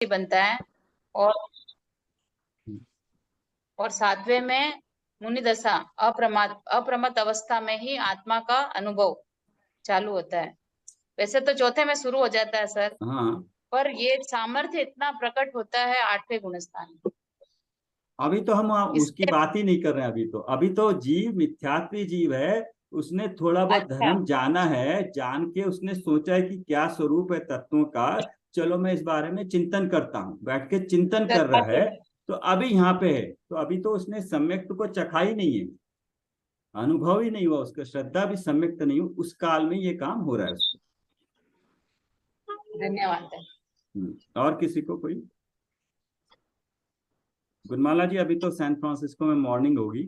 बनता है। और सातवें में मुनि दशा, अप्रमत अवस्था में ही आत्मा का अनुभव चालू होता है। वैसे तो चौथे में शुरू हो जाता है सर, हाँ, पर ये सामर्थ्य इतना प्रकट होता है आठवें गुणस्थान में। अभी तो हम उसकी इसके बात ही नहीं कर रहे हैं। अभी तो जीव मिथ्यात्वी जीव है। उसने थोड़ा बहुत अच्छा, धर्म जाना है, जान के उसने सोचा है कि क्या स्वरूप है तत्वों का। चलो मैं इस बारे में चिंतन करता हूँ, बैठ के चिंतन कर श्रद्धा रहा से। है। तो अभी यहाँ पे है, तो अभी तो उसने सम्यक को चखा ही नहीं है, अनुभव ही नहीं हुआ उसका, श्रद्धा भी सम्यक्त नहीं हुई, उस काल में ये काम हो रहा है उसको। धन्यवाद है। और किसी को कोई? गुणमाला जी, अभी तो सैन फ्रांसिस्को में मॉर्निंग होगी।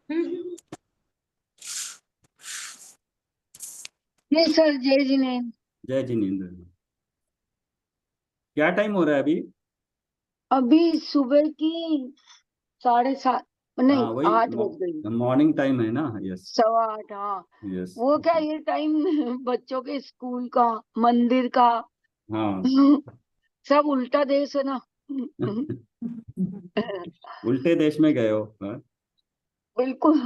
हम्म। नहीं सर, जय जिनेन्द्र। जय जिनेन्द्र। क्या टाइम हो रहा है अभी? अभी सुबह की 7:30, नहीं हाँ, वही 8 बज गई। मॉर्निंग टाइम है ना। यस। 7:15, हाँ। यस। वो क्या, ये टाइम बच्चों के स्कूल का, मंदिर का, हाँ। सब उल्टा देश है ना। उल्टे देश में गए हो, हाँ? बिल्कुल।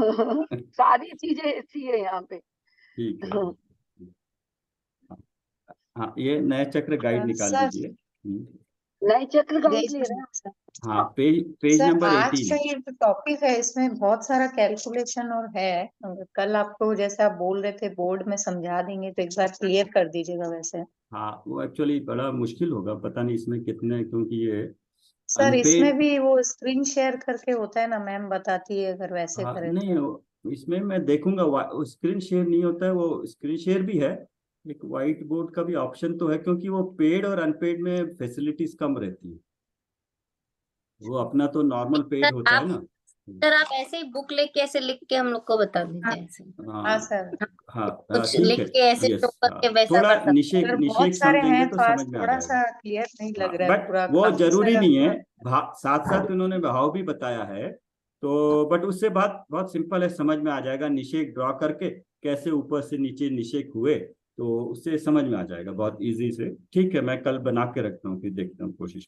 सारी चीजें ऐसी है यहाँ पे। ठीक है। हाँ, ये नए चक्र गाइड निकाल सर, लीजिए। नए चक्र जय गाइड ले रहे श्री हैं। सर। हाँ, पेज पेज सर, नंबर आज 18। का ये जो टॉपिक है इसमें बहुत सारा कैलकुलेशन और है। कल आपको जैसे आप बोल रहे थे बोर्ड में समझा देंगे, तो एक बार क्लियर कर दीजिएगा वैसे। हाँ, वो एक्चुअली बड़ा मुश्किल होगा, पता नहीं इसमें कितने, क्योंकि ये सर, इसमें अनपेड। भी वो स्क्रीन शेयर करके होता है ना, मैम बताती है अगर वैसे हाँ, करें नहीं, तो। इसमें मैं देखूंगा, स्क्रीन शेयर नहीं होता है, वो स्क्रीन शेयर भी है। एक व्हाइट बोर्ड का भी ऑप्शन तो है, क्योंकि वो पेड और अनपेड में फैसिलिटीज कम रहती है। वो अपना तो नॉर्मल पेड सर होता है आप ना। सर आप ऐसे ही बुक लेके ऐसे लिख के हम लोग को बता हाँ, दीजिए ऐसे। हाँ हाँ। सर। हाँ, कुछ ठीक लिख है। के ऐसे शो यस, हाँ, करके वैसा थोड़ा कर सकते हैं। सर, बहुत निषेक सारे समझेंगे हैं तो तो आज समझ में आ थोड़ा जाएगा। सा क्लियर नहीं हाँ, लग रहा है, बट पूरा वो काफी जरूरी सारा। नहीं है। साथ साथ उन्होंने भाव भी बताया है। तो बट उससे बात बहुत सिंपल है, समझ में आ जाएगा। निषेक ड्रॉ करके कैसे ऊपर से नीचे निषेक हुए, तो उससे समझ में आ जाएगा बहुत इजी से। ठीक है, मैं कल बना के रखता हूँ, फिर देखता हूँ, कोशिश।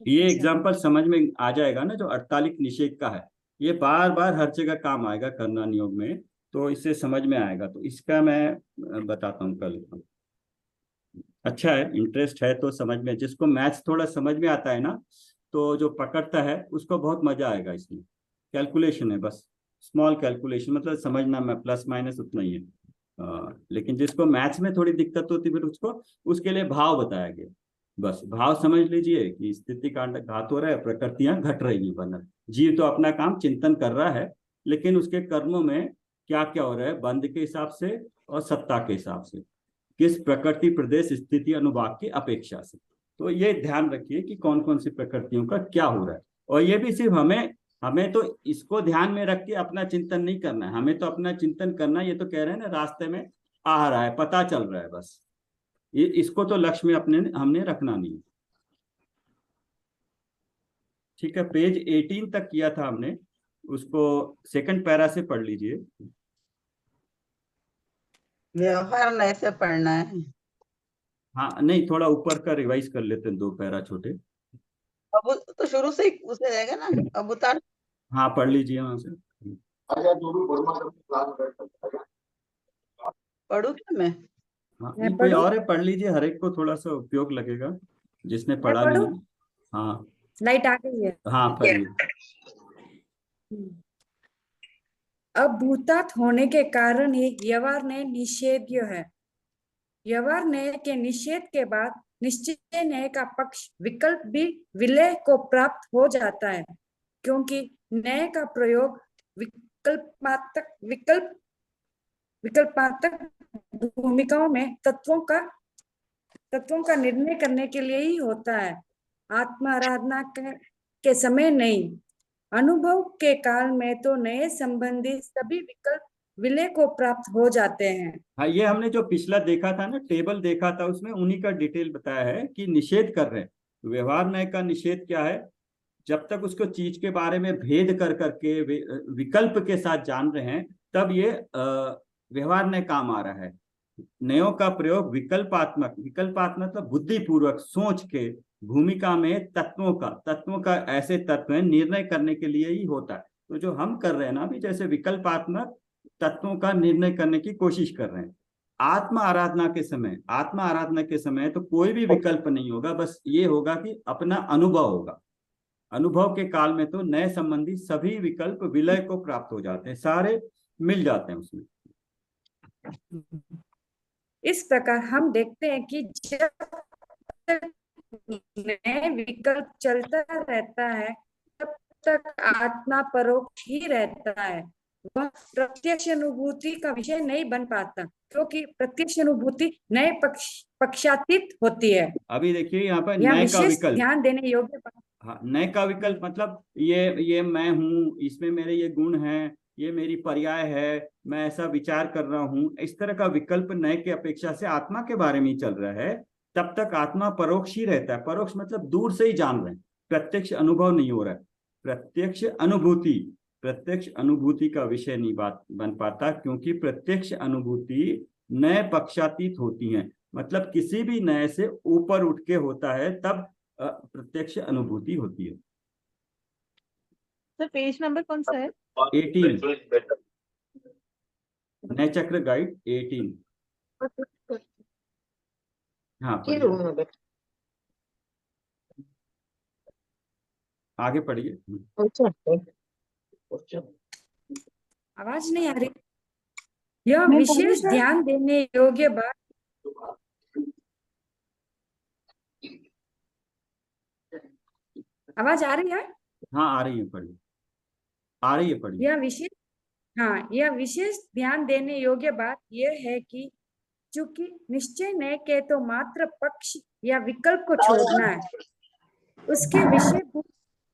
ये सर, एग्जाम्पल समझ में आ जाएगा ना, जो 48 निषेध का है। ये बार बार हर जगह काम आएगा करना नियोग में, तो इससे समझ में आएगा। तो इसका मैं बताता हूँ कल। अच्छा है, इंटरेस्ट है तो समझ में, जिसको मैथ्स थोड़ा समझ में आता है ना, तो जो पकड़ता है उसको बहुत मजा आएगा इसमें। कैलकुलेशन है बस, स्मॉल कैलकुलेशन, मतलब समझना में प्लस माइनस उतना ही है। लेकिन जिसको मैथ्स में थोड़ी दिक्कत होती है, फिर उसको, उसके लिए भाव बताया गया। बस भाव समझ लीजिए कि स्थिति कांड घात हो रहा है, प्रकृतियां घट रही है, बन जीव तो अपना काम चिंतन कर रहा है, लेकिन उसके कर्मों में क्या क्या हो रहा है, बंध के हिसाब से और सत्ता के हिसाब से, किस प्रकृति प्रदेश स्थिति अनुभाग की अपेक्षा से। तो ये ध्यान रखिए कि कौन कौन सी प्रकृतियों का क्या हो रहा है। और ये भी सिर्फ हमें हमें तो इसको ध्यान में रख के अपना चिंतन नहीं करना है, हमें तो अपना चिंतन करना है। ये तो कह रहे हैं ना, रास्ते में आ रहा है, पता चल रहा है, बस ये, इसको तो लक्ष्य में अपने हमने रखना नहीं। ठीक है, पेज 18 तक किया था हमने, उसको सेकंड पैरा से पढ़ लीजिए। व्यवहार नए से पढ़ना है। हाँ, नहीं, थोड़ा ऊपर का रिवाइज कर लेते हैं, 2 पैरा छोटे। अब तो शुरू से ही उसे जाएगा ना, अब उतार। हाँ, पढ़ लीजिए वहां से। पढ़ू क्या मैं? हाँ, मैं कोई पढ़ूं? और है, पढ़ लीजिए, हर एक को थोड़ा सा उपयोग लगेगा, जिसने मैं पढ़ा नहीं पढ़ूं? है। हाँ। लाइट आ गई है। हाँ, पढ़िए। अभूतात होने के कारण ही व्यवहार न्याय निषेध्य है। व्यवहार न्याय के निषेध के बाद निश्चय न्याय का पक्ष विकल्प भी विलय को प्राप्त हो जाता है, क्योंकि न्याय का प्रयोग विकल्पात्मक भूमिकाओं में तत्वों का निर्णय करने के लिए ही होता है, आत्मा आराधना के समय नहीं। अनुभव के काल में तो नए संबंधी सभी विकल्प विलय को प्राप्त हो जाते हैं। हाँ, ये हमने जो पिछला देखा था ना, टेबल देखा था, उसमें उन्हीं का डिटेल बताया है कि निषेध कर रहे हैं। तो व्यवहार न्याय का निषेध क्या है? जब तक उसको चीज के बारे में भेद कर करके विकल्प के साथ जान रहे हैं, तब ये व्यवहार न्याय काम आ रहा है। नयों का प्रयोग विकल्पात्मक मतलब बुद्धिपूर्वक सोच के भूमिका में तत्वों का ऐसे तत्व है निर्णय करने के लिए ही होता है। तो जो हम कर रहे हैं ना अभी, जैसे विकल्पात्मक तत्वों का निर्णय करने की कोशिश कर रहे हैं। आत्मा आराधना के समय तो कोई भी विकल्प नहीं होगा, बस ये होगा कि अपना अनुभव होगा। अनुभव के काल में तो नए संबंधी सभी विकल्प विलय को प्राप्त हो जाते हैं, सारे मिल जाते हैं उसमें। इस प्रकार हम देखते हैं कि जब तक नए विकल्प चलता रहता है तब तक आत्मा परोक्ष ही रहता है, वह प्रत्यक्ष अनुभूति का विषय नहीं बन पाता, क्योंकि प्रत्यक्ष अनुभूति नए पक्षातीत होती है। अभी देखिए यहाँ पर यह नए का विशेष विकल्प, ध्यान देने योग्य हाँ, नए का विकल्प मतलब ये मैं हूँ, इसमें मेरे ये गुण हैं, ये मेरी पर्याय है, मैं ऐसा विचार कर रहा हूँ, इस तरह का विकल्प नए के अपेक्षा से आत्मा के बारे में ही चल रहा है। तब तक आत्मा परोक्ष ही रहता है। परोक्ष मतलब दूर से ही जान रहे हैं, प्रत्यक्ष अनुभव नहीं हो रहा है। प्रत्यक्ष अनुभूति का विषय नहीं बन पाता, क्योंकि प्रत्यक्ष अनुभूति नए पक्षातीत होती है, मतलब किसी भी नए से ऊपर उठ के होता है, तब प्रत्यक्ष अनुभूति होती है। सर पेज नंबर कौन सा है? 18 नए चक्र गाइड 18। हाँ पढ़िए, आगे पढ़िए। आवाज नहीं आ रही। यह विशेष ध्यान देने योग्य बात आवाज आ रही है? हाँ आ रही है, पढ़िए, आ रही है, पढ़िए। यह विशेष ध्यान देने योग्य बात यह है कि चूंकि निश्चय न के तो मात्र पक्ष या विकल्प को छोड़ना है, उसके विषयभूत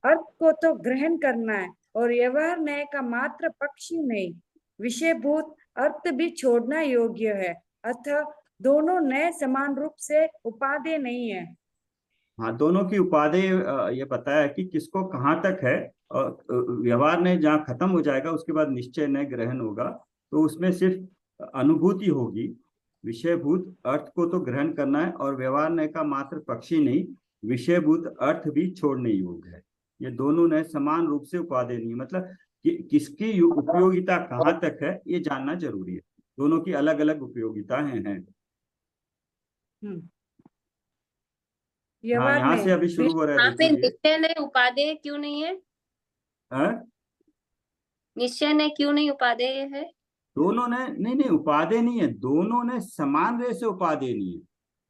अर्थ को तो ग्रहण करना है, और व्यवहार न्याय का मात्र पक्ष ही नहीं, विषयभूत अर्थ भी छोड़ना योग्य है। अतः दोनों नए समान रूप से उपादेय नहीं है। हाँ, दोनों की उपादेय ये बताया कि किसको कहाँ तक है, और व्यवहार ने जहाँ खत्म हो जाएगा उसके बाद निश्चय न ग्रहण होगा, तो उसमें सिर्फ अनुभूति होगी। विषयभूत अर्थ को तो ग्रहण करना है, और व्यवहार न का मात्र पक्षी नहीं, विषयभूत अर्थ भी छोड़ने योग्य है। ये दोनों ने समान रूप से उपादेय नहीं, मतलब किसकी उपयोगिता कहाँ तक है ये जानना जरूरी है। दोनों की अलग अलग उपयोगिताएं हैं। हाँ, यहाँ से अभी शुरू हो रहा है, यहाँ पे देखिए। निश्चय ने उपादेय क्यों नहीं है? निश्चय ने क्यों नहीं उपादेय है? दोनों ने नहीं उपादेय नहीं है, दोनों ने समान रूप से उपादेय नहीं है।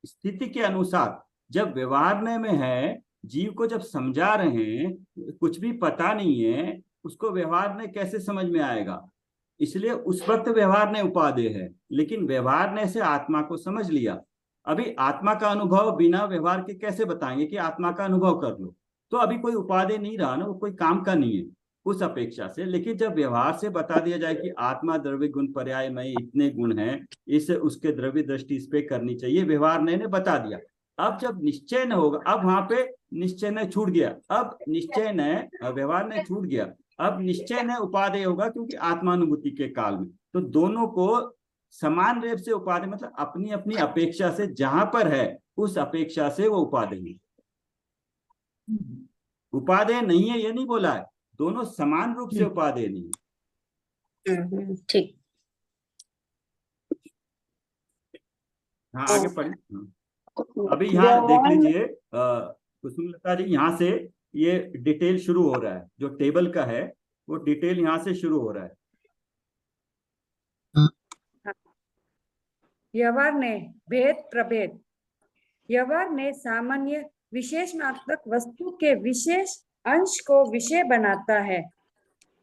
स्थिति के अनुसार जब व्यवहार में है, जीव को जब समझा रहे हैं, कुछ भी पता नहीं है, उसको व्यवहार ने कैसे समझ में आएगा, इसलिए उस वक्त व्यवहार ने उपादेय है। लेकिन व्यवहार ने से आत्मा को समझ लिया। अभी आत्मा का अनुभव बिना व्यवहार के कैसे बताएंगे कि आत्मा का अनुभव कर लो, तो अभी कोई उपादेय नहीं रहा ना, वो कोई काम का नहीं है उस अपेक्षा से। लेकिन जब व्यवहार से बता दिया जाए कि आत्मा द्रव्य गुण पर्याय में इतने गुण हैं, इस उसके द्रव्य दृष्टि इस पे करनी चाहिए, व्यवहार ने बता दिया। अब जब निश्चय न होगा, अब वहां पे निश्चय न छूट गया, अब निश्चय न व्यवहार ने छूट गया, अब निश्चय न उपादेय होगा, क्योंकि आत्मानुभूति के काल में तो दोनों को समान रूप से उपादेय, मतलब अपनी अपनी अपेक्षा से जहां पर है उस अपेक्षा से वो उपादेय है। उपादेय नहीं है ये नहीं बोला है, दोनों समान रूप से उपादेय नहीं है। ठीक। हाँ आगे पढ़िए। अभी यहाँ देख लीजिए कुसुमलता जी, यहाँ से ये डिटेल शुरू हो रहा है, जो टेबल का है वो डिटेल यहाँ से शुरू हो रहा है। व्यवहार ने भेद प्रभेद। व्यवहार ने सामान्य विशेषणात्मक वस्तु के विशेष अंश को विषय बनाता है।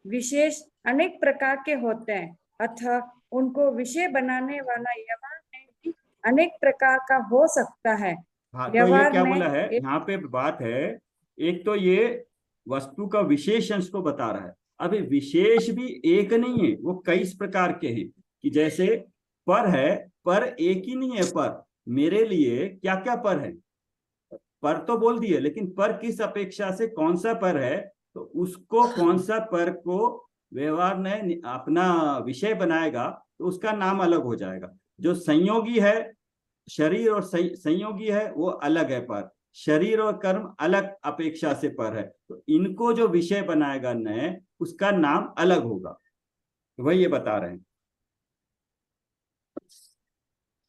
विशेष अनेक प्रकार के होते हैं, अतः उनको विषय बनाने वाला व्यवहार ने भी अनेक प्रकार का हो सकता है। हाँ, तो ये क्या बोला है यहाँ पे बात है, एक तो ये वस्तु का विशेष अंश को बता रहा है। अभी विशेष भी एक नहीं है, वो कई प्रकार के हैं, कि जैसे पर है, पर एक ही नहीं है। पर मेरे लिए क्या क्या पर है, पर तो बोल दिए, लेकिन पर किस अपेक्षा से कौन सा पर है, तो उसको कौन सा पर को व्यवहार ने अपना विषय बनाएगा तो उसका नाम अलग हो जाएगा। जो संयोगी है, शरीर और संयोगी है वो अलग है, पर शरीर और कर्म अलग अपेक्षा से पर है, तो इनको जो विषय बनाएगा नए, उसका नाम अलग होगा। वही ये बता रहे हैं।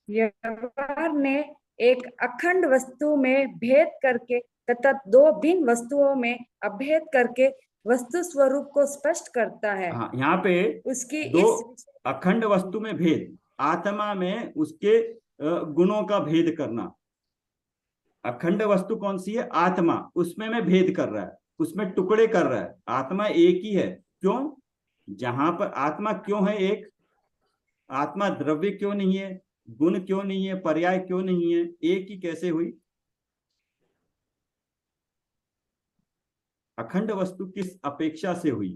व्यवहार ने एक अखंड वस्तु में भेद करके तथा दो भिन्न वस्तुओं में अभेद करके वस्तु स्वरूप को स्पष्ट करता है। हाँ, यहाँ पे उसकी दो इस अखंड वस्तु में भेद, आत्मा में उसके गुणों का भेद करना। अखंड वस्तु कौन सी है? आत्मा, उसमें में भेद कर रहा है, उसमें टुकड़े कर रहा है। आत्मा एक ही है, क्यों? जहां पर आत्मा क्यों है एक? आत्मा द्रव्य क्यों नहीं है, गुण क्यों नहीं है, पर्याय क्यों नहीं है, एक ही कैसे हुई? अखंड वस्तु किस अपेक्षा से हुई?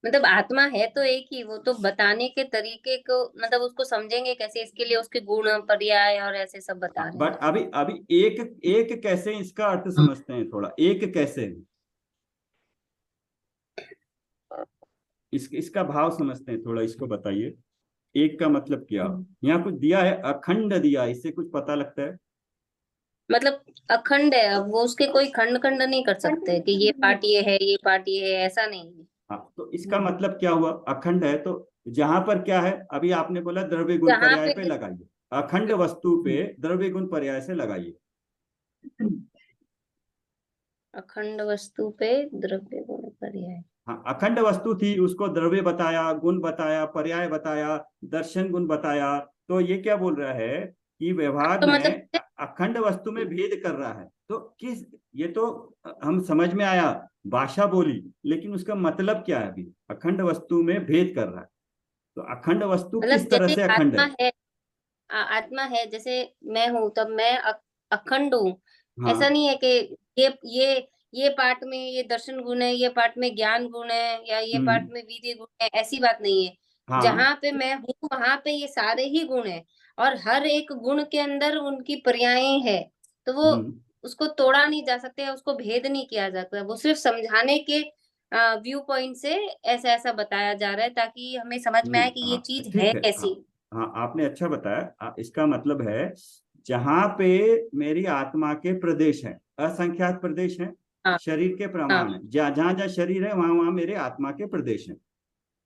मतलब आत्मा है तो एक ही, वो तो बताने के तरीके को मतलब उसको समझेंगे कैसे, इसके लिए उसके गुण पर्याय और ऐसे सब बता रहे हैं। बट अभी अभी एक एक कैसे, इसका अर्थ समझते हैं थोड़ा। एक कैसे, इसका भाव समझते हैं थोड़ा, इसको बताइए। एक का मतलब क्या? यहाँ कुछ दिया है, अखंड दिया, इससे कुछ पता लगता है? मतलब अखंड है, अब वो उसके कोई खंड खंड नहीं कर सकते कि ये पार्ट ये है ये पार्ट ये है, ऐसा नहीं है। हाँ, तो इसका मतलब क्या हुआ? अखंड है तो जहां पर क्या है, अभी आपने बोला द्रव्य गुण जहाँ पर्याय पे पे लगाइए, अखंड वस्तु पे द्रव्य गुण पर्याय से लगाइए। अखंड वस्तु पे द्रव्य गुण पर्याय। हाँ, अखंड वस्तु थी, उसको द्रव्य बताया, गुण बताया, पर्याय बताया, दर्शन गुण बताया, तो ये क्या बोल रहा है कि व्यवहार तो में मतलब अखंड वस्तु में भेद कर रहा है। तो किस, ये तो हम समझ में आया, भाषा बोली, लेकिन उसका मतलब क्या है? अभी अखंड वस्तु में भेद कर रहा है, तो अखंड वस्तु किस तरह जैसे से अखंड आत्मा है? है, आत्मा है, जैसे मैं हूं तब मैं अखंड हूँ। ऐसा हाँ। नहीं है कि ये ये ये पार्ट में ये दर्शन गुण है, ये पार्ट में ज्ञान गुण है, या ये पार्ट में वीर्य गुण है, ऐसी बात नहीं है। हाँ। जहाँ पे मैं हूँ वहां पे ये सारे ही गुण है, और हर एक गुण के अंदर उनकी पर्यायें है, तो वो हम्म। उसको तोड़ा नहीं जा सकते, उसको भेद नहीं किया जाता। वो सिर्फ समझाने के व्यू पॉइंट से ऐसा ऐसा बताया जा रहा है, ताकि हमें समझ में आए कि ये हाँ, चीज है ठीक है। हाँ, कैसी। हाँ, आपने अच्छा बताया। इसका मतलब है जहां पे मेरी आत्मा के प्रदेश हैं, असंख्यात प्रदेश हैं, हाँ शरीर के हाँ, प्रमाण है, जहां जहां शरीर है वहां वहां मेरे आत्मा के प्रदेश हैं।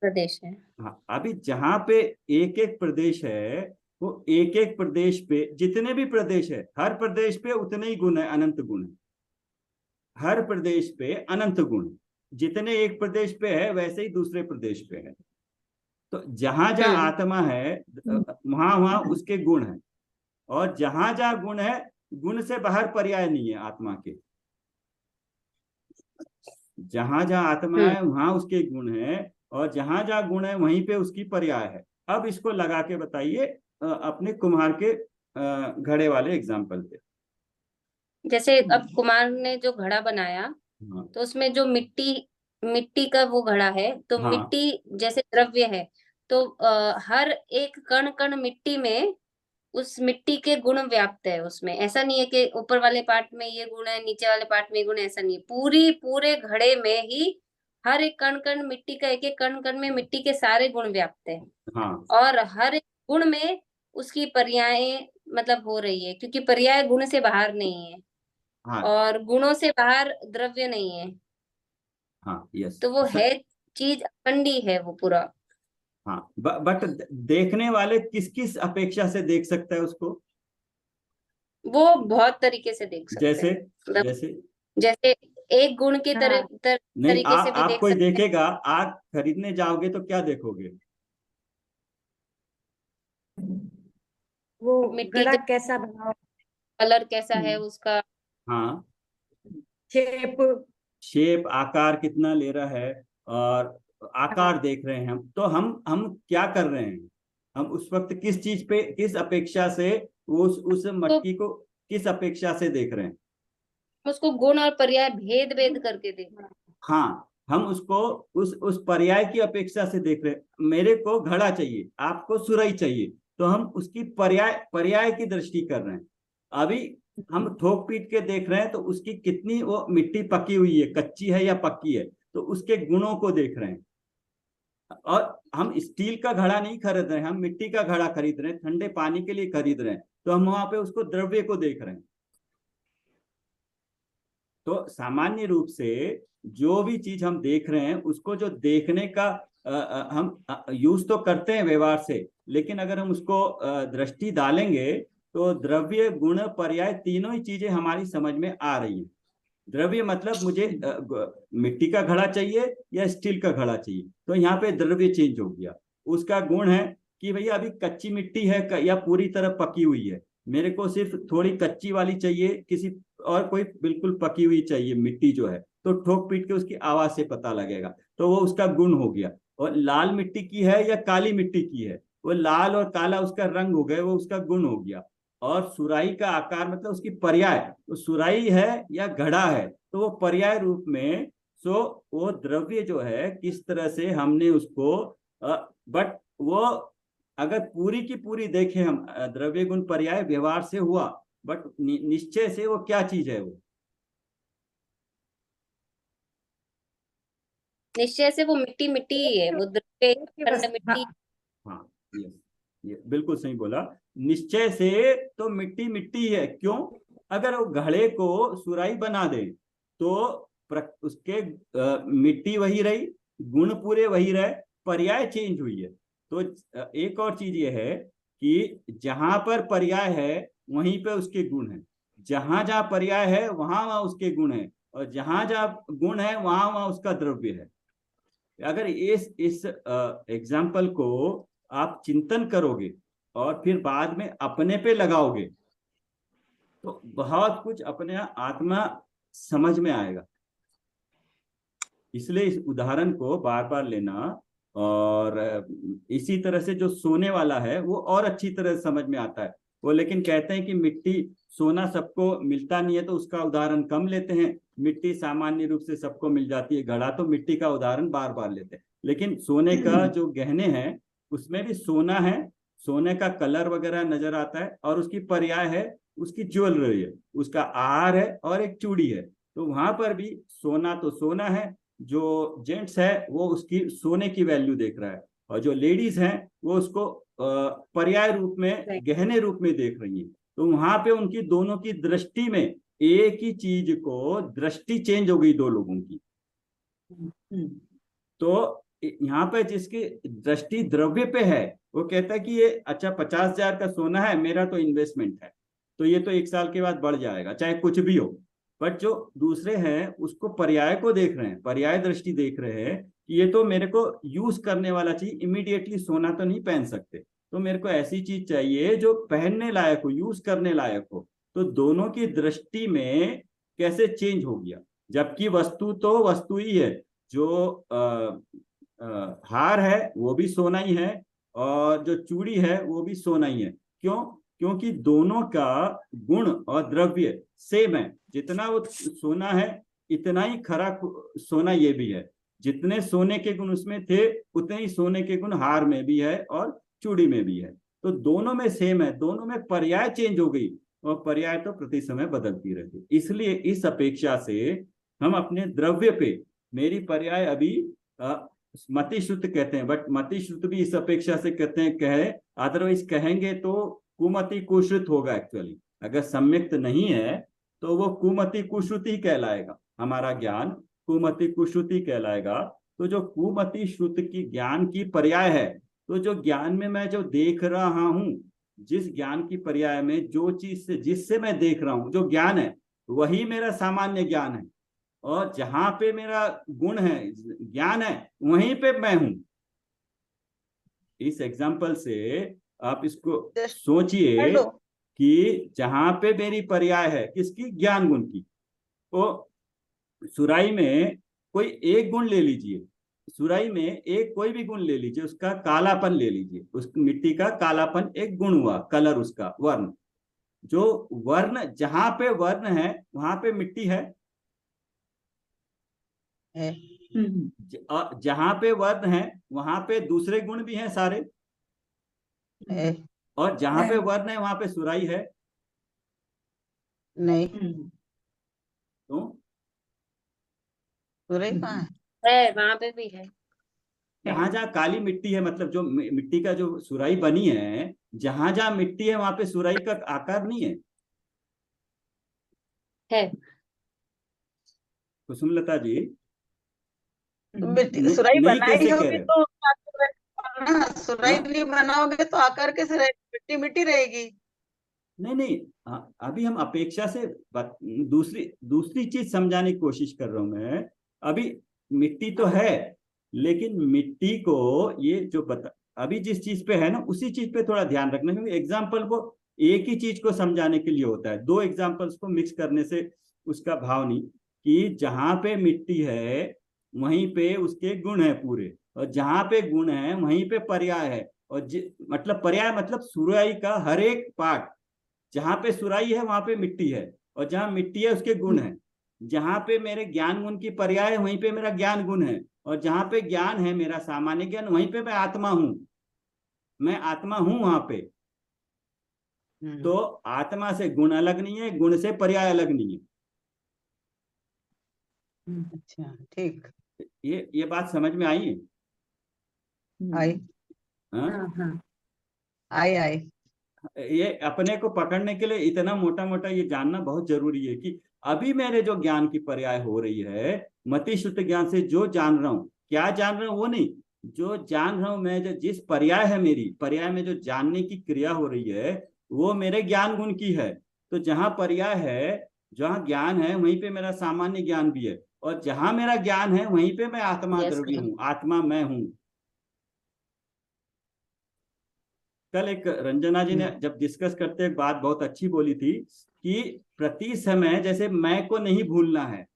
प्रदेश है। हाँ, अभी जहां पे एक एक प्रदेश है, वो एक एक प्रदेश पे जितने भी प्रदेश है, हर प्रदेश पे उतने ही गुण है, अनंत गुण है। हर प्रदेश पे अनंत गुण, जितने एक प्रदेश पे है वैसे ही दूसरे प्रदेश पे है। तो जहां जहां हम्म आत्मा है वहां वहां उसके गुण है, और जहां जहां गुण है, गुण से बाहर पर्याय नहीं है आत्मा के। जहां जहां आत्मा हम्म है वहां उसके गुण है, और जहां जहां गुण है वहीं पे उसकी पर्याय है। अब इसको लगा के बताइए अपने कुम्हार के घड़े वाले एग्जाम्पल पे। जैसे अब कुमार ने जो घड़ा बनाया, हाँ। तो उसमें जो मिट्टी मिट्टी का वो घड़ा है, तो हाँ। मिट्टी जैसे द्रव्य है, तो हर एक कण कण मिट्टी में उस मिट्टी के गुण व्याप्त है उसमें। ऐसा नहीं है कि ऊपर वाले पार्ट में ये गुण है, नीचे वाले पार्ट में ये गुण है, ऐसा नहीं है। पूरे घड़े में ही हर एक कण कण मिट्टी का, एक एक कण कण में मिट्टी के सारे गुण व्याप्त है, हाँ। और हर एक गुण में उसकी पर्याय मतलब हो रही है, क्योंकि पर्याय गुण से बाहर नहीं है, हाँ। और गुणों से बाहर द्रव्य नहीं है। हाँ। यस। तो वो है चीज अखंडी है वो पूरा। हाँ, बट देखने वाले किस किस अपेक्षा से देख सकता है उसको? वो बहुत तरीके से देख सकते जैसे हैं, मतलब जैसे जैसे एक गुण के हाँ, नहीं, तरीके से भी आप देख कोई सकते हैं। देखेगा, आप खरीदने जाओगे तो क्या देखोगे? वो मिट्टी घड़ा का कैसा बना, कलर कैसा है उसका। हाँ, शेप, शेप, आकार कितना ले रहा है, और हाँ, आकार देख रहे हैं हम, तो हम क्या कर रहे हैं? हम उस वक्त किस चीज पे, किस अपेक्षा से उस तो मटकी को किस अपेक्षा से देख रहे हैं? उसको गुण और पर्याय भेद भेद करके देख रहे हैं। हाँ, हम उसको उस पर्याय की अपेक्षा से देख रहे हैं। मेरे को घड़ा चाहिए, आपको सुराही चाहिए, तो हम उसकी पर्याय पर्याय की दृष्टि कर रहे हैं। अभी हम ठोक पीट के देख रहे हैं, तो उसकी कितनी वो मिट्टी पकी हुई है, कच्ची है या पक्की है, तो उसके गुणों को देख रहे हैं। और हम स्टील का घड़ा नहीं खरीद रहे हैं, हम मिट्टी का घड़ा खरीद रहे हैं, ठंडे पानी के लिए खरीद रहे हैं, तो हम वहां पे उसको द्रव्य को देख रहे हैं। तो सामान्य रूप से जो भी चीज हम देख रहे हैं उसको जो देखने का हम यूज तो करते हैं व्यवहार से, लेकिन अगर हम उसको दृष्टि डालेंगे तो द्रव्य गुण पर्याय तीनों ही चीजें हमारी समझ में आ रही है। द्रव्य मतलब मुझे मिट्टी का घड़ा चाहिए या स्टील का घड़ा चाहिए, तो यहाँ पे द्रव्य चेंज हो गया। उसका गुण है कि भैया अभी कच्ची मिट्टी है या पूरी तरह पकी हुई है, मेरे को सिर्फ थोड़ी कच्ची वाली चाहिए, किसी और कोई बिल्कुल पकी हुई चाहिए मिट्टी जो है, तो ठोक पीट के उसकी आवाज से पता लगेगा, तो वो उसका गुण हो गया। और लाल मिट्टी की है या काली मिट्टी की है, वो लाल और काला उसका रंग हो गया, वो उसका गुण हो गया। और सुराही का आकार मतलब उसकी पर्याय, तो सुराही है या घड़ा है, तो वो पर्याय रूप में, सो वो द्रव्य जो है किस तरह से हमने उसको बट वो अगर पूरी की पूरी देखें हम, द्रव्य गुण पर्याय व्यवहार से हुआ, बट निश्चय से वो क्या चीज है वो? निश्चय से वो मिट्टी मिट्टी ही है, वो द्रव्य खंड मिट्टी। हाँ, ये बिल्कुल सही बोला। निश्चय से तो मिट्टी मिट्टी है, क्यों? अगर वो घड़े को सुराही बना दे तो उसके मिट्टी वही रही, गुण पूरे वही रहे, पर्याय चेंज हुई है। तो एक और चीज ये है कि जहां पर पर्याय है वहीं पे उसके गुण है, जहां जहां पर्याय है वहां वहां उसके गुण है, और जहां जहां गुण है वहां वहां उसका द्रव्य है। अगर इस एग्जाम्पल को आप चिंतन करोगे और फिर बाद में अपने पे लगाओगे तो बहुत कुछ अपने आत्मा समझ में आएगा। इसलिए इस उदाहरण को बार बार लेना, और इसी तरह से जो सोने वाला है वो और अच्छी तरह समझ में आता है वो। लेकिन कहते हैं कि मिट्टी सोना सबको मिलता नहीं है, तो उसका उदाहरण कम लेते हैं। मिट्टी सामान्य रूप से सबको मिल जाती है, घड़ा तो मिट्टी का उदाहरण बार बार लेते हैं। लेकिन सोने का जो गहने हैं उसमें भी सोना है, सोने का कलर वगैरह नजर आता है, और उसकी पर्याय है उसकी ज्वेलरी है, उसका आहार है, और एक चूड़ी है। तो वहां पर भी सोना तो सोना है, जो जेंट्स है वो उसकी सोने की वैल्यू देख रहा है, और जो लेडीज हैं वो उसको पर्याय रूप में, गहने रूप में देख रही हैं। तो वहां पे उनकी दोनों की दृष्टि में एक ही चीज को दृष्टि चेंज हो गई दो लोगों की। तो यहाँ पे जिसकी दृष्टि द्रव्य पे है वो कहता है कि ये अच्छा 50,000 का सोना है, मेरा तो इन्वेस्टमेंट है, तो ये तो 1 साल के बाद बढ़ जाएगा चाहे कुछ भी हो। बट जो दूसरे हैं उसको पर्याय को देख रहे हैं, पर्याय दृष्टि देख रहे हैं कि ये तो मेरे को यूज करने वाला चीज, इमीडिएटली सोना तो नहीं पहन सकते, तो मेरे को ऐसी चीज चाहिए जो पहनने लायक हो, यूज करने लायक हो। तो दोनों की दृष्टि में कैसे चेंज हो गया, जबकि वस्तु तो वस्तु ही है। जो हार है वो भी सोना ही है, और जो चूड़ी है वो भी सोना ही है। क्यों? क्योंकि दोनों का गुण और द्रव्य सेम है। जितना वो सोना है इतना ही खरा सोना ये भी है, जितने सोने के गुण उसमें थे उतने ही सोने के गुण हार में भी है और चूड़ी में भी है। तो दोनों में सेम है, दोनों में पर्याय चेंज हो गई, और पर्याय तो प्रति समय बदलती रहती। इसलिए इस अपेक्षा से हम अपने द्रव्य पे, मेरी पर्याय अभी मति श्रुत कहते हैं, बट मति श्रुत भी इस अपेक्षा से कहते हैं कहे, अदरवाइज कहेंगे तो कुमति कुश्रुत होगा। एक्चुअली अगर सम्यक्त नहीं है तो वो कुमति कुश्रुति कहलाएगा, हमारा ज्ञान कुमति कुश्रुति कहलाएगा। तो जो कुमति श्रुत की ज्ञान की पर्याय है, तो जो ज्ञान में मैं जो देख रहा हूं, जिस ज्ञान की पर्याय में जो चीज से जिससे मैं देख रहा हूं जो ज्ञान है, वही मेरा सामान्य ज्ञान है। और जहां पे मेरा गुण है, ज्ञान है, वहीं पे मैं हूं। इस एग्जाम्पल से आप इसको Just सोचिए कर दो। कि जहां पे मेरी पर्याय है किसकी, ज्ञान गुण की, तो सुराई में कोई एक गुण ले लीजिए, सुराई में एक कोई भी गुण ले लीजिए, उसका कालापन ले लीजिए, उस मिट्टी का कालापन एक गुण हुआ, कलर उसका, वर्ण। जो वर्ण, जहां पे वर्ण है वहां पे मिट्टी है, है। जहां पे वर्ण है वहां पे दूसरे गुण भी हैं सारे, है। और जहां पे वर्ण है वहां पे सुराई है। नहीं, तो सूरज कहाँ है? है वहां पे भी है। जहां जहां काली मिट्टी है, मतलब जो मिट्टी का जो सुराही बनी है, जहां जहां मिट्टी है वहां पे सुराही का आकार नहीं है। है। कुसुमलता जी, तो मिट्टी सुराही नहीं बनाई कैसे कह होगी रहे हो? तो उसका आकार ना, सुराही हाँ? नहीं बनाओगे तो आकार कैसे रहेगी, मिट्टी मिट्टी रहेगी। नहीं नहीं, अभी हम अपेक्षा से दूसरी दूसरी चीज समझाने की कोशिश कर रहा हूं मैं। अभी मिट्टी तो है, लेकिन मिट्टी को ये जो बता, अभी जिस चीज पे है ना उसी चीज पे थोड़ा ध्यान रखना, क्योंकि एग्जाम्पल वो एक ही चीज को समझाने के लिए होता है, दो एग्जाम्पल्स को मिक्स करने से उसका भाव नहीं। कि जहां पे मिट्टी है वहीं पे उसके गुण है पूरे, और जहां पे गुण है वहीं पे पर्याय है। और मतलब पर्याय मतलब सुराही का हर एक पार्ट, जहां पे सुराही है वहां पे मिट्टी है, और जहां मिट्टी है उसके गुण है। जहां पे मेरे ज्ञान गुण की पर्याय है वहीं पे मेरा ज्ञान गुण है, और जहां पे ज्ञान है मेरा सामान्य ज्ञान वहीं पे मैं आत्मा हूं। मैं आत्मा हूं वहां पे। तो आत्मा से गुण अलग नहीं है, गुण से पर्याय अलग नहीं है। अच्छा ठीक। ये बात समझ में आई है? आई हाँ? हाँ हाँ आई आई। ये अपने को पकड़ने के लिए इतना मोटा मोटा ये जानना बहुत जरूरी है कि अभी मेरे जो ज्ञान की पर्याय हो रही है, मति शुद्ध ज्ञान से जो जान रहा हूं, क्या जान रहा हूं वो नहीं, जो जान रहा हूं मैं, जो जिस पर्याय है, मेरी पर्याय में जो जानने की क्रिया हो रही है वो मेरे ज्ञान गुण की है। तो जहां पर्याय है, जहां ज्ञान है वहीं पे मेरा सामान्य ज्ञान भी है, और जहां मेरा ज्ञान है वहीं पे मैं आत्मा यस द्रव्य हूँ, आत्मा मैं हूँ। कल एक रंजना जी ने जब डिस्कस करते एक बात बहुत अच्छी बोली थी कि प्रति समय जैसे मैं को नहीं भूलना है,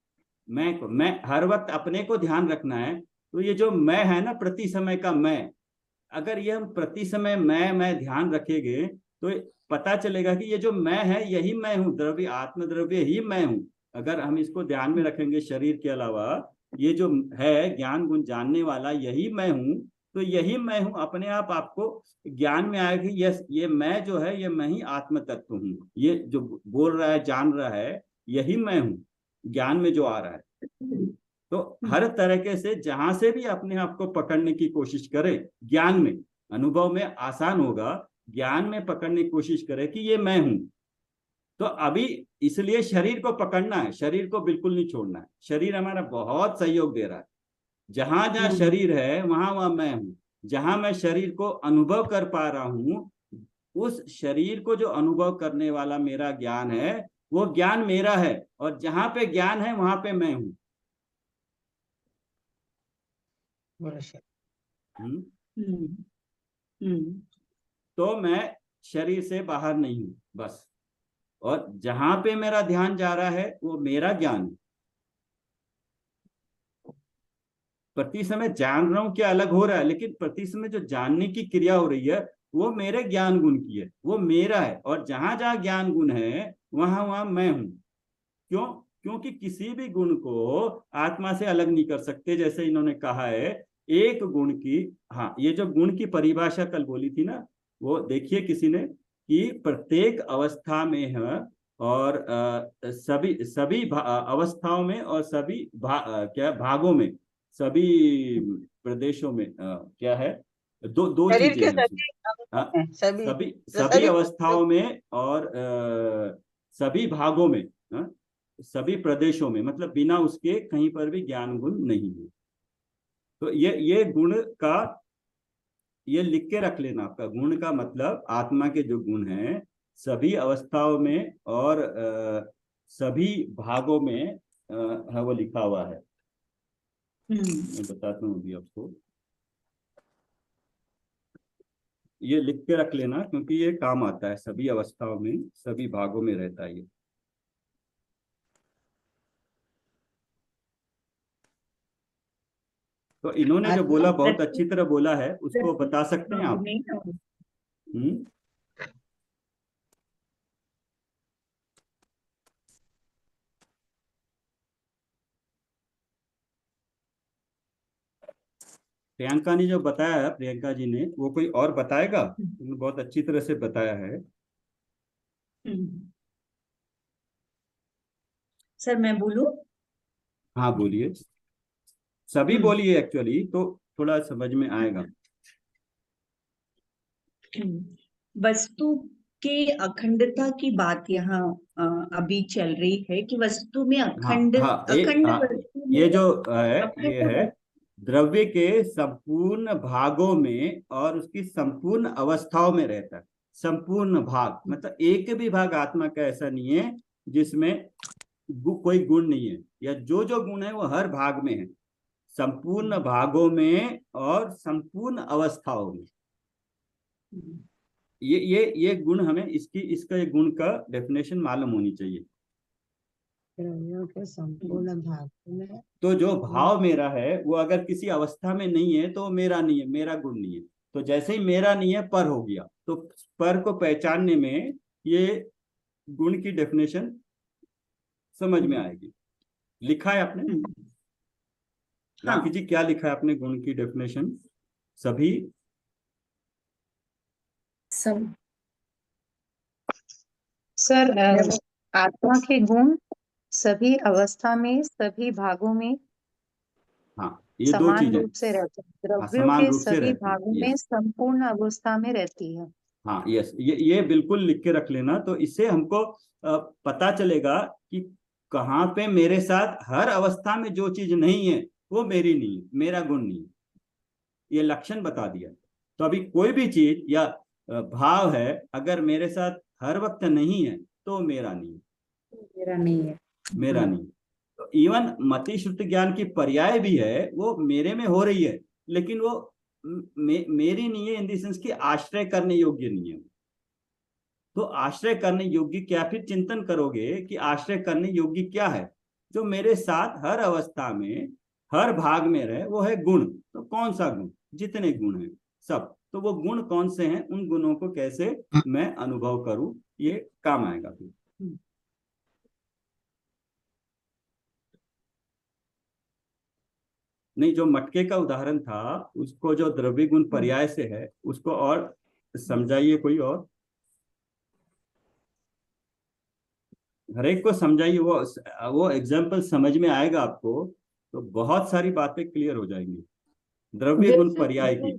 मैं हर वक्त अपने को ध्यान रखना है। तो ये जो मैं है ना, प्रति समय का मैं, अगर ये हम प्रति समय मैं ध्यान रखेंगे तो पता चलेगा कि ये जो मैं है यही मैं हूँ, द्रव्य आत्म द्रव्य ही मैं हूँ। अगर हम इसको ध्यान में रखेंगे, शरीर के अलावा ये जो है ज्ञान गुण जानने वाला यही मैं हूँ, तो यही मैं हूँ अपने आप आपको ज्ञान में आएगा कि यस, ये मैं जो है ये मैं ही आत्म तत्व हूँ, ये जो बोल रहा है जान रहा है यही मैं हूँ, ज्ञान में जो आ रहा है। तो हर तरीके से जहां से भी अपने आप को पकड़ने की कोशिश करें, ज्ञान में, अनुभव में आसान होगा, ज्ञान में पकड़ने की कोशिश करें कि ये मैं हूं। तो अभी इसलिए शरीर को पकड़ना है, शरीर को बिल्कुल नहीं छोड़ना है। शरीर हमारा बहुत सहयोग दे रहा है, जहां जहां शरीर है वहां वहां मैं हूं। जहां मैं शरीर को अनुभव कर पा रहा हूं, उस शरीर को जो अनुभव करने वाला मेरा ज्ञान है वो ज्ञान मेरा है, और जहां पे ज्ञान है वहां पे मैं हूं। तो मैं शरीर से बाहर नहीं हूं बस, और जहां पे मेरा ध्यान जा रहा है वो मेरा ज्ञान है। प्रति समय जान रहा हूं क्या अलग हो रहा है, लेकिन प्रति समय जो जानने की क्रिया हो रही है वो मेरे ज्ञान गुण की है, वो मेरा है, और जहां जहां ज्ञान गुण है वहां वहां मैं हूं। क्यों? क्योंकि किसी भी गुण को आत्मा से अलग नहीं कर सकते। जैसे इन्होंने कहा है एक गुण की, हाँ, ये जो गुण की परिभाषा कल बोली थी ना, वो देखिए किसी ने कि प्रत्येक अवस्था में है, और सभी सभी अवस्थाओं में और सभी क्या भागों में, सभी प्रदेशों में क्या है, दो दो शरीर चीजें के हैं उसमें। सभी हाँ, अंगों में, सभी सभी जो सभी सभी अवस्थाओं में और सभी भागों में, हाँ, सभी प्रदेशों में, मतलब बिना उसके कहीं पर भी ज्ञान गुण नहीं है। तो ये गुण का, ये लिख के रख लेना, आपका गुण का मतलब आत्मा के जो गुण हैं सभी अवस्थाओं में और सभी भागों में है, वो लिखा हुआ है। मैं बताता हूँ अभी आपको, ये लिख के रख लेना क्योंकि ये काम आता है, सभी अवस्थाओं में सभी भागों में रहता है ये। तो इन्होंने जो बोला बहुत अच्छी तरह बोला है, उसको बता सकते हैं आप? हम्म। प्रियंका ने जो बताया है, प्रियंका जी ने, वो कोई और बताएगा? उन्होंने बहुत अच्छी तरह से बताया है। सर मैं बोलूं? हाँ बोलिए, सभी बोलिए एक्चुअली। तो थोड़ा समझ में आएगा। वस्तु के अखंडता की बात यहाँ अभी चल रही है कि वस्तु में हाँ अखंड हाँ अखंड वस्तु ये में जो है, ये अखंड है द्रव्य के संपूर्ण भागों में और उसकी संपूर्ण अवस्थाओं में रहता है। संपूर्ण भाग मतलब एक भी भाग आत्मा का ऐसा नहीं है जिसमें कोई गुण नहीं है, या जो जो गुण है वो हर भाग में है, संपूर्ण भागों में और संपूर्ण अवस्थाओं में। ये गुण हमें इसका ये गुण का डेफिनेशन मालूम होनी चाहिए। द्रव्यों के संपूर्ण भाग में तो जो भाव मेरा है वो अगर किसी अवस्था में नहीं है तो मेरा नहीं है, मेरा गुण नहीं है। तो जैसे ही मेरा नहीं है पर हो गया, तो पर को पहचानने में ये गुण की डेफिनेशन समझ में आएगी। लिखा है आपने? राखी जी क्या लिखा है आपने गुण की डेफिनेशन? सभी सर आत्मा के गुण सभी अवस्था में सभी भागों में हाँ, ये दो समान चीजें रूप से रहते हैं। द्रव्यों समान के रूप से सभी रहती हैं। भागों में यस संपूर्ण अवस्था में रहती है। हाँ यस, ये बिल्कुल लिख के रख लेना। तो इससे हमको पता चलेगा कि कहाँ पे मेरे साथ हर अवस्था में जो चीज नहीं है वो मेरी नहीं है, मेरा गुण नहीं है। ये लक्षण बता दिया। तो अभी कोई भी चीज या भाव है अगर मेरे साथ हर वक्त नहीं है तो मेरा नहीं है, मेरा नहीं है। मेरा नहीं। तो इवन मति श्रुति ज्ञान की पर्याय भी है, वो मेरे में हो रही है लेकिन वो मेरी नहीं है, इन द सेंस की आश्रय करने योग्य नहीं है। तो आश्रय करने योग्य क्या, फिर चिंतन करोगे कि आश्रय करने योग्य क्या है जो मेरे साथ हर अवस्था में हर भाग में रहे, वो है गुण। तो कौन सा गुण? जितने गुण हैं सब। तो वो गुण कौन से हैं, उन गुणों को कैसे मैं अनुभव करूं, ये काम आएगा फिर। नहीं, जो मटके का उदाहरण था उसको जो द्रव्य गुण पर्याय से है उसको और समझाइए कोई और, हर एक को समझाइए। वो एग्जाम्पल समझ में आएगा आपको तो बहुत सारी बातें क्लियर हो जाएंगी द्रव्य गुण पर्याय की।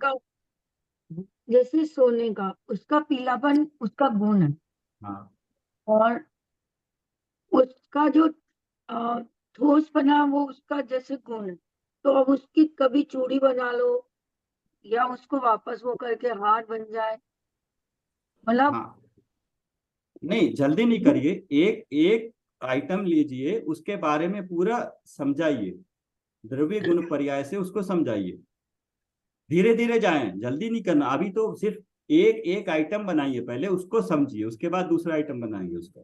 जैसे सोने का उसका पीलापन उसका गुण है, हाँ और उसका जो ठोस बना वो उसका जैसे गुण है। तो अब उसकी कभी चूड़ी बना लो या उसको वापस वो करके हार बन जाए, मतलब हाँ, नहीं जल्दी नहीं करिए, एक एक आइटम लीजिए, उसके बारे में पूरा समझाइए, द्रव्य गुण पर्याय से उसको समझाइए। धीरे धीरे जाएं, जल्दी नहीं करना। अभी तो सिर्फ एक एक आइटम बनाइए, पहले उसको समझिए, उसके बाद दूसरा आइटम बनाएंगे उसका।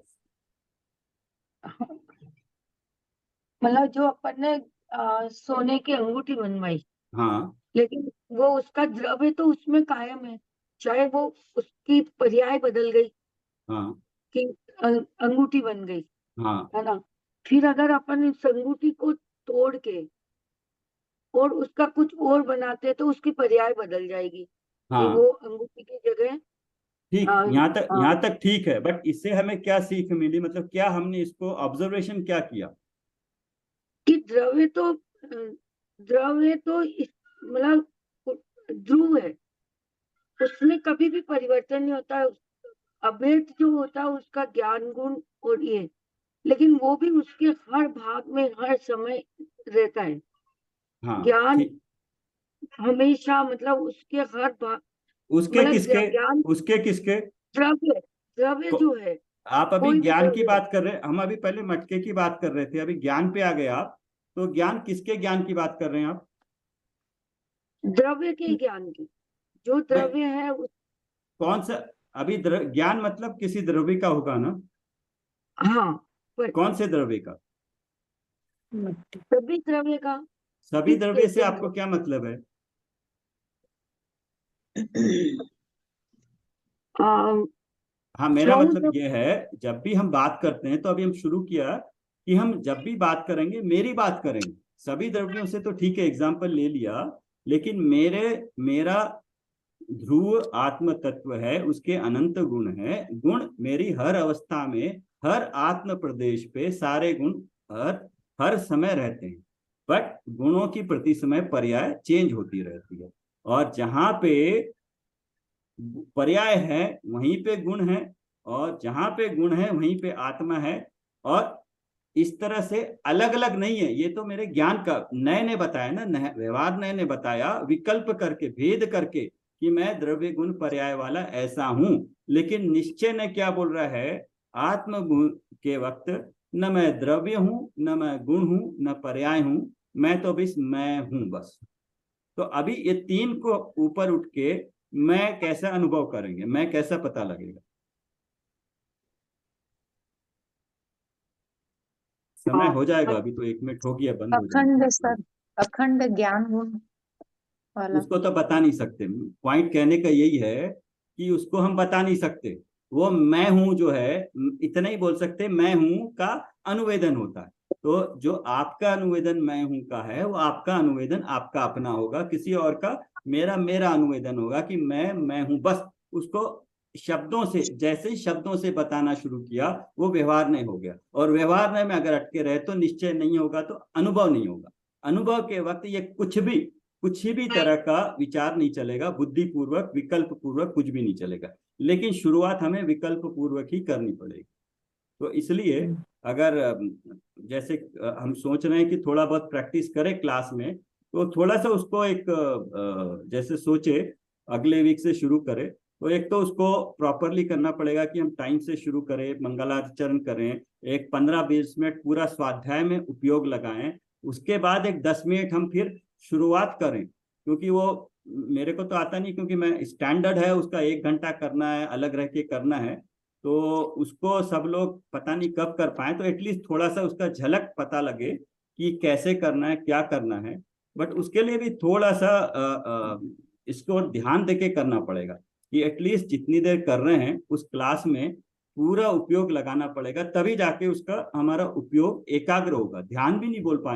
मतलब जो अपन ने सोने की अंगूठी बनवाई, हाँ लेकिन वो उसका द्रव्य तो उसमें कायम है, चाहे वो उसकी पर्याय बदल गई हाँ कि अंगूठी बन गई, हाँ है ना। फिर अगर अपन इस अंगूठी को तोड़ के और उसका कुछ और बनाते तो उसकी पर्याय बदल जाएगी कि वो हाँ अंगूठी की जगह ठीक, आ, आ, यहाँ तक ठीक है। बट इससे हमें क्या सीख मिली, मतलब क्या हमने इसको ऑब्जर्वेशन क्या किया? कि द्रव्य तो मतलब ध्रुव है, उसमें कभी भी परिवर्तन नहीं होता है। अभेद जो होता है उसका ज्ञान गुण और ये, लेकिन वो भी उसके हर भाग में हर समय रहता है। हाँ ज्ञान ठीक, हमेशा मतलब उसके हर भाग, उसके मतलब किसके, ज्ञान उसके किसके? द्रव्य द्रव्य जो है, आप अभी कोई भी ज्ञान की द्रव्य बात कर रहे हैं, हम अभी पहले मटके की बात कर रहे थे, अभी ज्ञान पे आ गए आप। तो ज्ञान किसके ज्ञान की बात कर रहे हैं आप? द्रव्य के ज्ञान की, जो भाई द्रव्य है कौन सा? अभी ज्ञान मतलब किसी द्रव्य का होगा ना? हाँ, पर कौन से द्रव्य का? सभी द्रव्य का। सभी किस द्रव्य से कैसे आपको क्या मतलब है? हाँ, मेरा स्ट्रॉन्ग मतलब ये है, जब भी हम बात करते हैं तो अभी हम शुरू किया कि हम जब भी बात करेंगे मेरी बात करेंगे। सभी द्रव्यों से तो ठीक है, एग्जाम्पल ले लिया, लेकिन मेरा ध्रुव आत्म तत्व है, उसके अनंत गुण है। गुण मेरी हर अवस्था में हर आत्म प्रदेश पे सारे गुण हर हर समय रहते हैं। बट गुणों की प्रति समय पर्याय चेंज होती रहती है, और जहां पे पर्याय है वहीं पे गुण है, और जहां पे गुण है वहीं पे आत्मा है। और इस तरह से अलग अलग नहीं है, ये तो मेरे ज्ञान का नए ने बताया ना, व्यवहार नए ने बताया विकल्प करके, भेद करके, कि मैं द्रव्य गुण पर्याय वाला ऐसा हूं। लेकिन निश्चय ने क्या बोल रहा है, आत्म गुण के वक्त न मैं द्रव्य हूं, न मैं गुण हूं, न पर्याय हूं, मैं तो बस मैं हूं बस। तो अभी ये तीन को ऊपर उठ के मैं कैसा अनुभव करेंगे, मैं कैसा पता लगेगा? समय हो जाएगा, अभी तो 1 मिनट हो गया, बंद हो अखंड जाएगा। सर, अखंड ज्ञान गुण वाला। उसको तो बता नहीं सकते, पॉइंट कहने का यही है कि उसको हम बता नहीं सकते। वो मैं हूं जो है, इतना ही बोल सकते मैं हूं का अनुवेदन होता है। तो जो आपका अनुवेदन मैं हूं का है, वो आपका अनुवेदन आपका अपना होगा, किसी और का मेरा मेरा अनुवेदन होगा कि मैं हूं बस। उसको शब्दों से, जैसे ही शब्दों से बताना शुरू किया, वो व्यवहार नहीं हो गया, और व्यवहार में अगर अटके रहे तो निश्चय नहीं होगा, तो अनुभव नहीं होगा। अनुभव के वक्त ये कुछ भी तरह का विचार नहीं चलेगा, बुद्धि पूर्वक विकल्प पूर्वक कुछ भी नहीं चलेगा। लेकिन शुरुआत हमें विकल्प पूर्वक ही करनी पड़ेगी। तो इसलिए अगर जैसे हम सोच रहे हैं कि थोड़ा बहुत प्रैक्टिस करें क्लास में, तो थोड़ा सा उसको एक जैसे सोचे अगले वीक से शुरू करें, तो एक तो उसको प्रॉपरली करना पड़ेगा कि हम टाइम से शुरू करें, मंगलाचरण करें, एक 15-20 मिनट पूरा स्वाध्याय में उपयोग लगाएं, उसके बाद एक 10 मिनट हम फिर शुरुआत करें। क्योंकि वो मेरे को तो आता नहीं, क्योंकि मैं स्टैंडर्ड है उसका 1 घंटा करना है, अलग रह के करना है, तो उसको सब लोग पता नहीं कब कर पाए। तो एटलीस्ट थोड़ा सा उसका झलक पता लगे कि कैसे करना है, क्या करना है। बट उसके लिए भी थोड़ा सा इसको ध्यान देके करना पड़ेगा कि एटलीस्ट जितनी देर कर रहे हैं उस क्लास में पूरा उपयोग लगाना पड़ेगा, तभी जाके उसका हमारा उपयोग एकाग्र होगा। ध्यान भी नहीं बोल पाए